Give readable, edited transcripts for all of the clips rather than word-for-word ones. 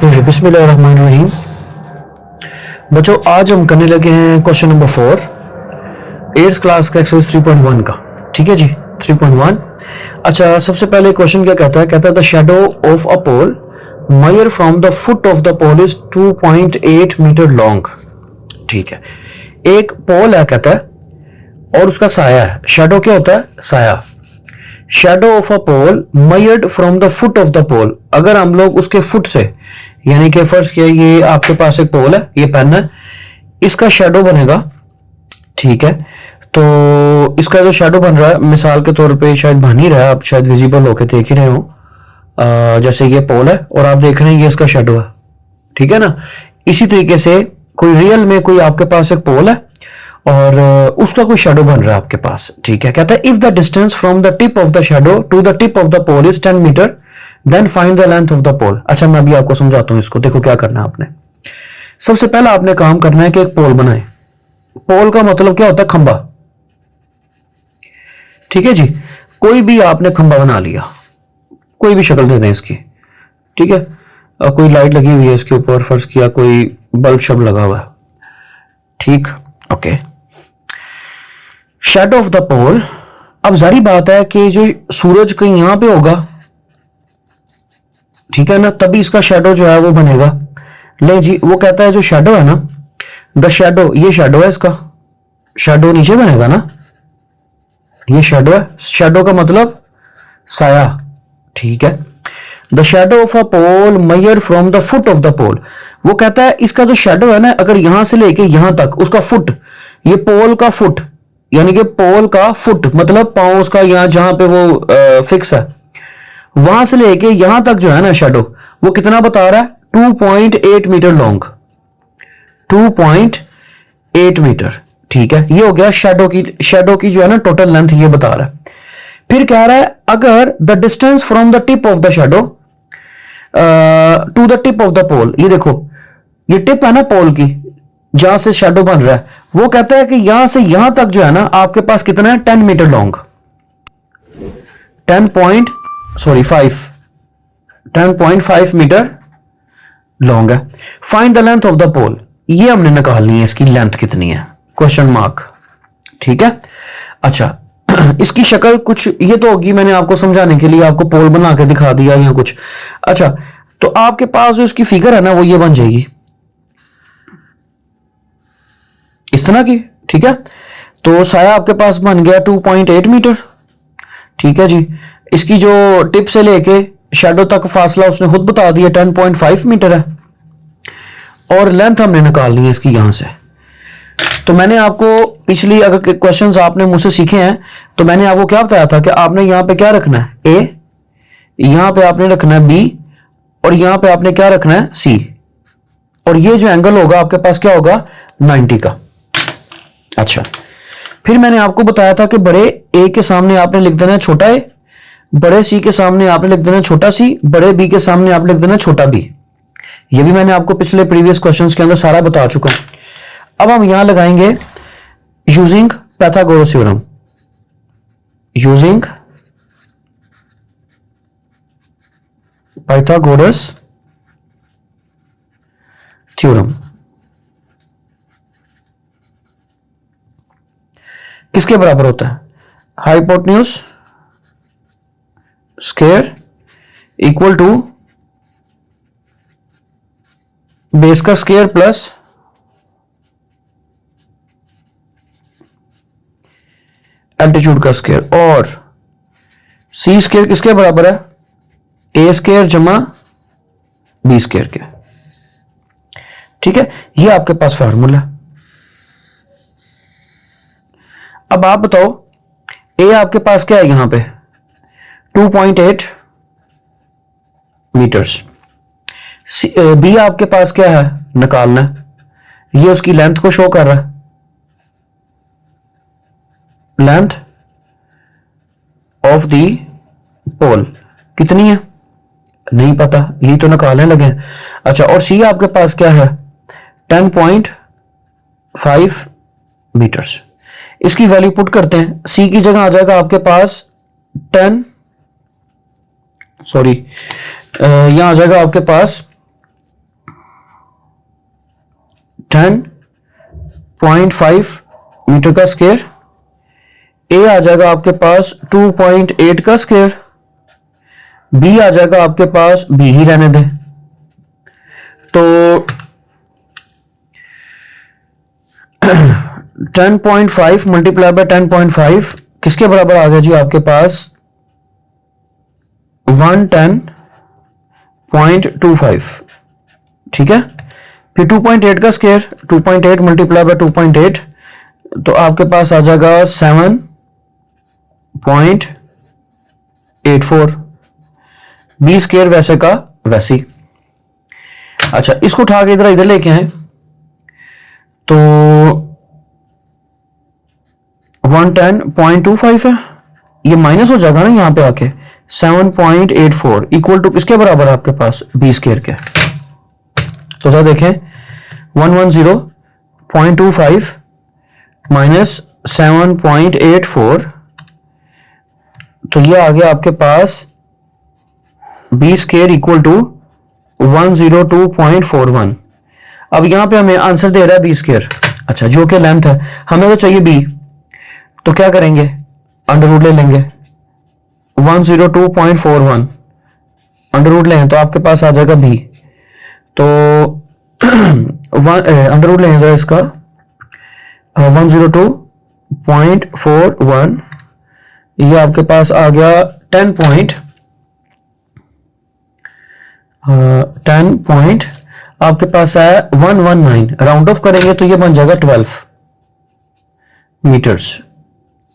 तो जी बिस्मिल्लाहिर्रहमानिर्रहीम। बच्चों आज हम करने लगे हैं क्वेश्चन नंबर 4 8th क्लास का एक्सरसाइज 3.1 का। ठीक है जी 3.1। अच्छा सबसे पहले क्वेश्चन क्या कहता है the shadow of a pole measure from the foot of the pole is 2.8 metre long. ठीक है, एक पोल है कहता है और उसका साया है। शेडो क्या होता है? साया। Shadow of a pole measured from the foot of the pole, अगर हम लोग उसके फुट से, यानी कि फर्स्ट किया ये आपके पास एक पोल है, ये पेन है, इसका शेडो बनेगा। ठीक है, तो इसका जो शेडो बन रहा है मिसाल के तौर पे शायद बन ही रहा है, आप शायद विजिबल होके देख ही रहे हो। जैसे ये पोल है और आप देख रहे हैं ये इसका शेडो है। ठीक है ना, इसी तरीके से कोई रियल में कोई आपके पास एक पोल है और उसका कोई शेडो बन रहा है आपके पास। ठीक है, कहता है if the distance from the tip of the shadow to the tip of the pole is 10 metre then find the length of the pole. अच्छा मैं अभी आपको समझाता हूं इसको। देखो क्या करना है आपने। सबसे पहला आपने काम करना है कि एक पोल बनाए। पोल का मतलब क्या होता है? खंबा। ठीक है जी, कोई भी आपने खंबा बना लिया, कोई भी शक्ल दे दें इसकी। ठीक है, कोई लाइट लगी हुई है इसके ऊपर, फर्ज किया कोई बल्ब शब लगा हुआ है। ठीक, ओके। शेडो ऑफ द पोल, अब जारी बात है कि जो सूरज कहीं यहां पे होगा, ठीक है ना, तभी इसका शेडो जो है वो बनेगा। ले जी, वो कहता है जो शेडो है ना, द शेडो, ये शेडो है, इसका शेडो नीचे बनेगा ना, ये शेडो है। शेडो का मतलब साया। ठीक है, the shadow of a pole measure from the foot of the pole, वो कहता है इसका जो शेडो है ना, अगर यहां से लेके यहां तक उसका फुट, ये पोल का फुट, यानी कि पोल का फुट मतलब पांव उसका यहां जहां पे वो फिक्स है, वहां से लेके यहां तक जो है ना शेडो, वो कितना बता रहा है? 2.8 मीटर लॉन्ग, 2.8 मीटर। ठीक है, ये हो गया शेडो की जो है ना टोटल लेंथ, ये बता रहा है। फिर कह रहा है अगर the distance from the tip of the shadow to the tip of the pole, ये देखो ये टिप है ना पोल की, जहां से शेडो बन रहा है, वो कहता है कि यहां से यहां तक जो है ना आपके पास कितना है? 10 मीटर लॉन्ग, 10.5 मीटर लॉन्ग है। Find the length of the pole, ये हमने निकालनी है, इसकी लेंथ कितनी है? Question mark. ठीक है, अच्छा इसकी शक्ल कुछ ये तो होगी, मैंने आपको समझाने के लिए आपको पोल बना के दिखा दिया या कुछ। अच्छा, तो आपके पास जो इसकी फिगर है ना वो ये बन जाएगी इस तरह की। ठीक है, तो साया आपके पास बन गया 2.8 मीटर। ठीक है जी, इसकी जो टिप से लेके शेडो तक फासला उसने खुद बता दिया 10.5 मीटर है, और लेंथ हमने निकालनी है इसकी यहां से। तो मैंने आपको पिछली अगर क्वेश्चंस आपने मुझसे सीखे हैं तो मैंने आपको क्या बताया था कि आपने यहां पे क्या रखना है? ए, यहां पे आपने रखना है बी, और यहां पे आपने क्या रखना है? सी। और ये जो एंगल होगा आपके पास क्या होगा? 90 का। अच्छा, फिर मैंने आपको बताया था कि बड़े ए के सामने आपने लिख देना है छोटा ए, बड़े सी के सामने आपने लिख देना छोटा सी, बड़े बी के सामने आप लिख देना छोटा बी। ये भी मैंने आपको पिछले प्रीवियस क्वेश्चंस के अंदर सारा बता चुका हूं। अब हम यहां लगाएंगे using Pythagoras theorem, using Pythagoras theorem. किसके बराबर होता है? Hypotenuse square equal to base का स्क्वायर प्लस एल्टीट्यूड का स्क्वायर, और सी स्क्वायर किसके बराबर है? ए स्क्वायर जमा बी स्क्वायर के। ठीक है, ये आपके पास फार्मूला। अब आप बताओ, ए आपके पास क्या है यहां पे? 2.8 मीटर्स। बी आपके पास क्या है निकालना है? ये उसकी लेंथ को शो कर रहा है। लेंथ ऑफ दी पोल कितनी है? नहीं पता, यही तो निकालने लगे। अच्छा, और सी आपके पास क्या है? 10.5 मीटर्स। इसकी वैल्यू पुट करते हैं, सी की जगह आ जाएगा आपके पास 10, सॉरी यहां आ जाएगा आपके पास 10.5 मीटर का स्क्वायर, ए आ जाएगा आपके पास 2.8 का स्क्वायर, बी आ जाएगा आपके पास, बी ही रहने दें, तो 10.5 मल्टीप्लाई बाय 10.5 किसके बराबर आ गया जी आपके पास 110.25, ठीक है। फिर 2.8 का स्क्वायर, 2.8 मल्टीप्लाई बाय 2.8 तो आपके पास आ जाएगा 7.84, बी स्क्वायर वैसे का वैसी। अच्छा, इसको उठा के इधर लेके आए तो 110.25 है, ये माइनस हो जाएगा ना यहाँ पे आके, 7.84 इक्वल टू किसके बराबर है आपके पास बी स्क्वायर के। तो जरा देखें 110.25 माइनस 7.84, तो ये आ गया आपके पास बी स्क्वायर इक्वल टू 102.41। अब यहां पे हमें आंसर दे रहा है बी स्क्वायर, अच्छा जो कि लेंथ है, हमें तो चाहिए बी, तो क्या करेंगे अंडर रूट ले लेंगे, 102.41 अंडर रूट लें तो आपके पास आ जाएगा बी, तो अंडर रूट लें जरा इसका 102.41, ये आपके पास आ गया 10 आपके पास आया 119, राउंड ऑफ करेंगे तो ये बन जाएगा 12 मीटर्स,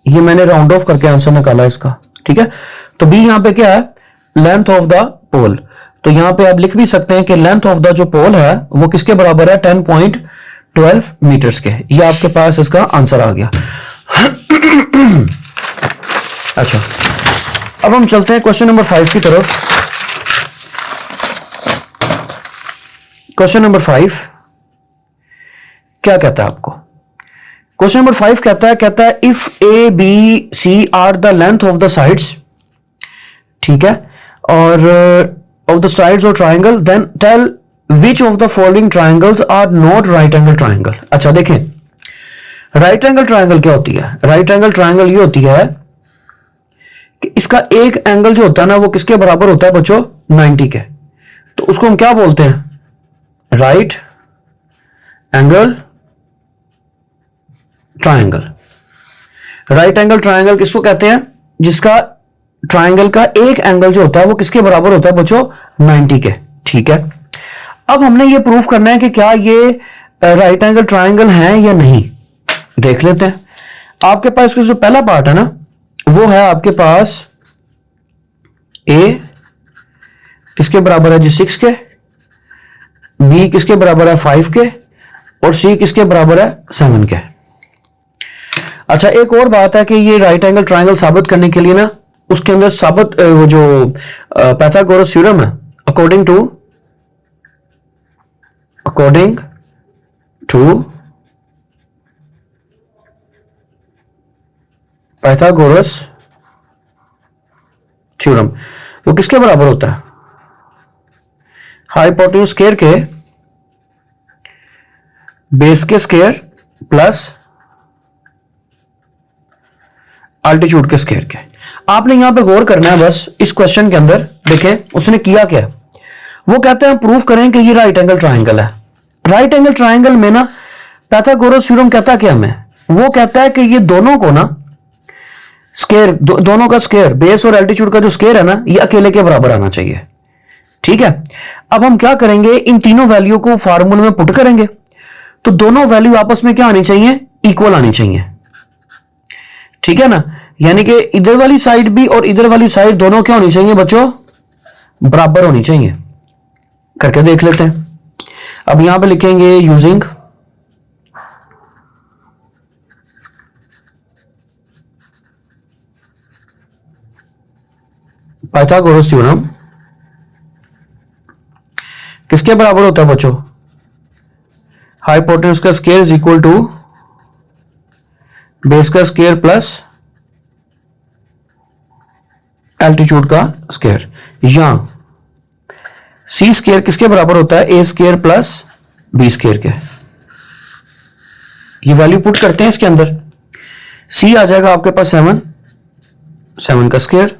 ये मैंने राउंड ऑफ करके आंसर निकाला इसका, ठीक है। तो बी यहां पे क्या है लेंथ ऑफ द पोल, तो यहां पे आप लिख भी सकते हैं कि लेंथ ऑफ द जो पोल है वो किसके बराबर है 10.12 मीटर्स के, ये आपके पास इसका आंसर आ गया। अच्छा, अब हम चलते हैं क्वेश्चन नंबर 5 की तरफ। क्वेश्चन नंबर 5 क्या कहता है आपको, क्वेश्चन नंबर 5 कहता है if A B C are the length of the sides, ठीक है, और of the sides of triangle, then tell which of the following triangles are not right angle triangle. अच्छा देखें, राइट एंगल ट्राइंगल क्या होती है, राइट एंगल ट्राइंगल ये होती है कि इसका एक एंगल जो होता है ना वो किसके बराबर होता है बच्चों 90 के, तो उसको हम क्या बोलते हैं right angle triangle. Right angle triangle किसको कहते हैं, जिसका ट्राइंगल का एक एंगल जो होता है वो किसके बराबर होता है बच्चों 90 के, ठीक है। अब हमने ये प्रूफ करना है कि क्या ये राइट एंगल ट्राइंगल है या नहीं, देख लेते हैं। आपके पास इसका जो पहला पार्ट है ना वो है आपके पास ए किसके बराबर है जी 6 के, बी किसके बराबर है 5 के, और सी किसके बराबर है 7 के। अच्छा, एक और बात है कि ये राइट एंगल ट्राइंगल साबित करने के लिए ना उसके अंदर साबित वो जो पाइथागोरस थ्योरम है, अकॉर्डिंग टू पाइथागोरस थ्योरम, वो किसके बराबर होता है हाइपोटेन्यूज स्क्वायर के बेस के स्क्वायर प्लस अल्टीट्यूड के स्क्वायर के। आपने यहां पे गौर करना है बस इस क्वेश्चन के अंदर, देखें उसने किया क्या, वो कहते हैं प्रूफ करें कि ये राइट एंगल ट्राइंगल है। राइट एंगल ट्राइंगल में ना पाइथागोरस थ्योरम कहता क्या हमें, वो कहता है कि ये दोनों को ना स्क्वायर दोनों का स्क्वायर बेस और एल्टीट्यूड का जो स्क्वायर है ना ये अकेले के बराबर आना चाहिए, ठीक है। अब हम क्या करेंगे, इन तीनों वैल्यू को फार्मूले में पुट करेंगे तो दोनों वैल्यू आपस में क्या आनी चाहिए इक्वल आनी चाहिए, ठीक है ना, यानी कि इधर वाली साइड भी और इधर वाली साइड दोनों क्या होनी चाहिए बच्चों बराबर होनी चाहिए। करके देख लेते हैं। अब यहां पे लिखेंगे यूजिंग पाइथागोरस थ्योरम, किसके बराबर होता है बच्चों हाइपोटेन्यूज का square is equal to base का स्क्वायर प्लस एल्टीट्यूड का स्क्वायर। यहां सी स्क्वायर किसके बराबर होता है A square plus B square के, ये वैल्यू पुट करते हैं इसके अंदर। सी आ जाएगा आपके पास 7 का स्क्वायर,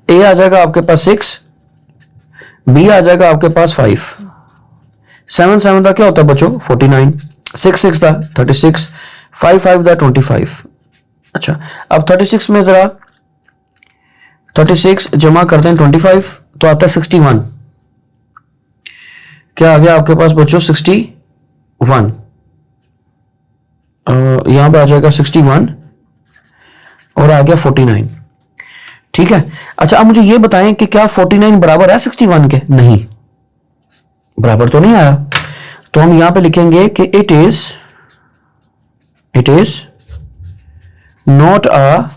ए आ जाएगा आपके पास 6, बी आ जाएगा आपके पास 5। 7 का क्या होता है बच्चों 49, 6 का 36, 5 का 25। अच्छा अब 36 में जरा 36 जमा करते हैं 25 तो आता है 61। क्या आ गया आपके पास बच्चों 61, यहां पे आ जाएगा 61 और आ गया 49। ठीक है। अच्छा अब मुझे ये बताएं कि क्या 49 बराबर है 61 के? नहीं, बराबर तो नहीं आया। तो हम यहां पे लिखेंगे कि it is not a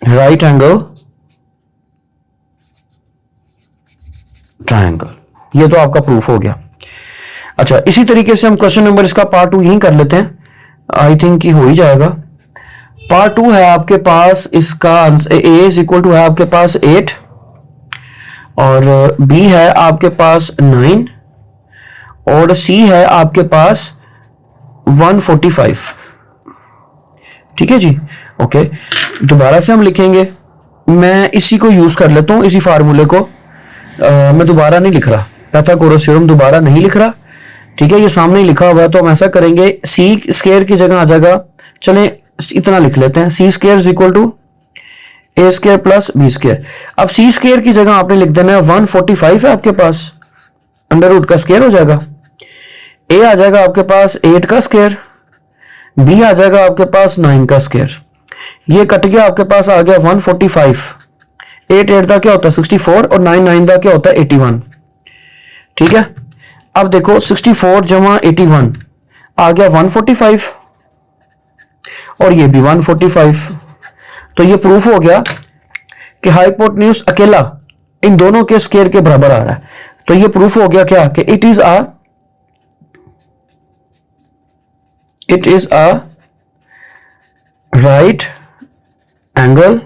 right angle triangle. ये तो आपका प्रूफ हो गया। अच्छा इसी तरीके से हम क्वेश्चन नंबर इसका पार्ट 2 यहीं कर लेते हैं, आई थिंक कि हो ही जाएगा। पार्ट 2 है आपके पास, इसका answer A is equal to है आपके पास 8 और बी है आपके पास 9 और सी है आपके पास 145। ठीक है जी, ओके। दोबारा से हम लिखेंगे, मैं इसी को यूज कर लेता हूं, इसी फार्मूले को। मैं दोबारा नहीं लिख रहा, पाइथागोरस थ्योरम दोबारा नहीं लिख रहा। ठीक है, ये सामने ही लिखा हुआ है। तो हम ऐसा करेंगे, सी स्क्वायर की जगह आ जाएगा, चलें इतना लिख लेते हैं, C square is equal to A square plus B square. अब सी स्क्वायर की जगह आपने लिख देना है 145 है आपके पास, अंडर रूट का स्क्वायर हो जाएगा। ए आ जाएगा आपके पास 8 का स्क्वायर, बी आ जाएगा आपके पास 9 का स्क्वायर। ये कट गया, आपके पास आ गया 145। 8 का क्या होता है 64 और 9 का क्या होता है 81। ठीक है, अब देखो 64 जमा 81 आ गया 145 और ये भी 145। तो ये प्रूफ हो गया कि हाइपोटेन्यूज अकेला इन दोनों के स्क्वायर के बराबर आ रहा है। तो ये प्रूफ हो गया क्या कि it is a right angle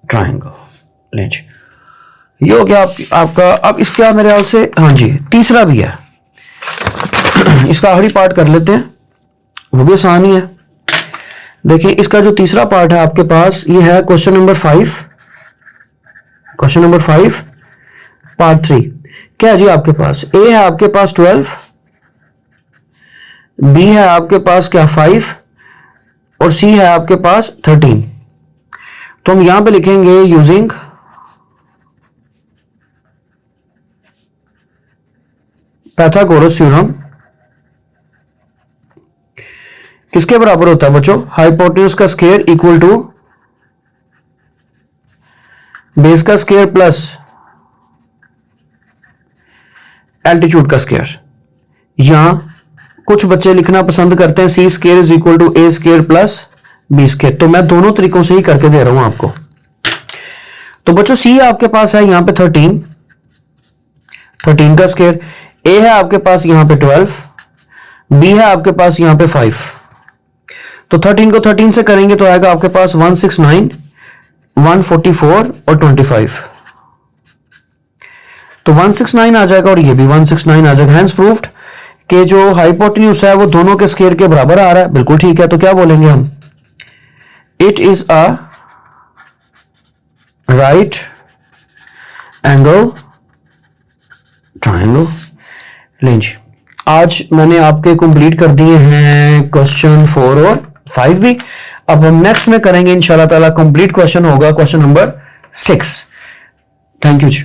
triangle. लें जी, ये हो गया आपका। अब इसका मेरे ख्याल से हाँ जी तीसरा भी है, इसका आखिरी पार्ट कर लेते हैं, वो भी आसान ही है। देखिए इसका जो तीसरा पार्ट है आपके पास, ये है question number 5। Question number 5 part 3 क्या है जी आपके पास? ए है आपके पास 12, बी है आपके पास क्या 5 और सी है आपके पास 13। तो हम यहां पे लिखेंगे यूजिंग पाइथागोरस थ्योरम। किसके बराबर होता है बच्चों? हाइपोटेन्यूज का स्क्वायर इक्वल टू बेस का स्क्वायर प्लस एल्टीट्यूड का स्क्वायर। यहां कुछ बच्चे लिखना पसंद करते हैं C square is equal to A square plus B square. तो मैं दोनों तरीकों से ही करके दे रहा हूं आपको। तो बच्चों सी आपके पास है यहां पे 13 का स्क्वायर, ए है आपके पास यहां पे 12, बी है आपके पास यहां पे 5। तो 13 को 13 से करेंगे तो आएगा आपके पास 169, 144 और 25। तो 169 आ जाएगा और ये भी 169 आ जाएगा। हैंस प्रूव्ड कि जो हाइपोटेन्यूज है वो दोनों के स्क्वायर के बराबर आ रहा है। बिल्कुल ठीक है। तो क्या बोलेंगे हम? It is a right angle triangle. लें जी, आज मैंने आपके कंप्लीट कर दिए हैं क्वेश्चन 4 और 5 भी। अब हम नेक्स्ट में करेंगे इंशाल्लाह ताला कंप्लीट क्वेश्चन होगा question number 6। Thank you ji.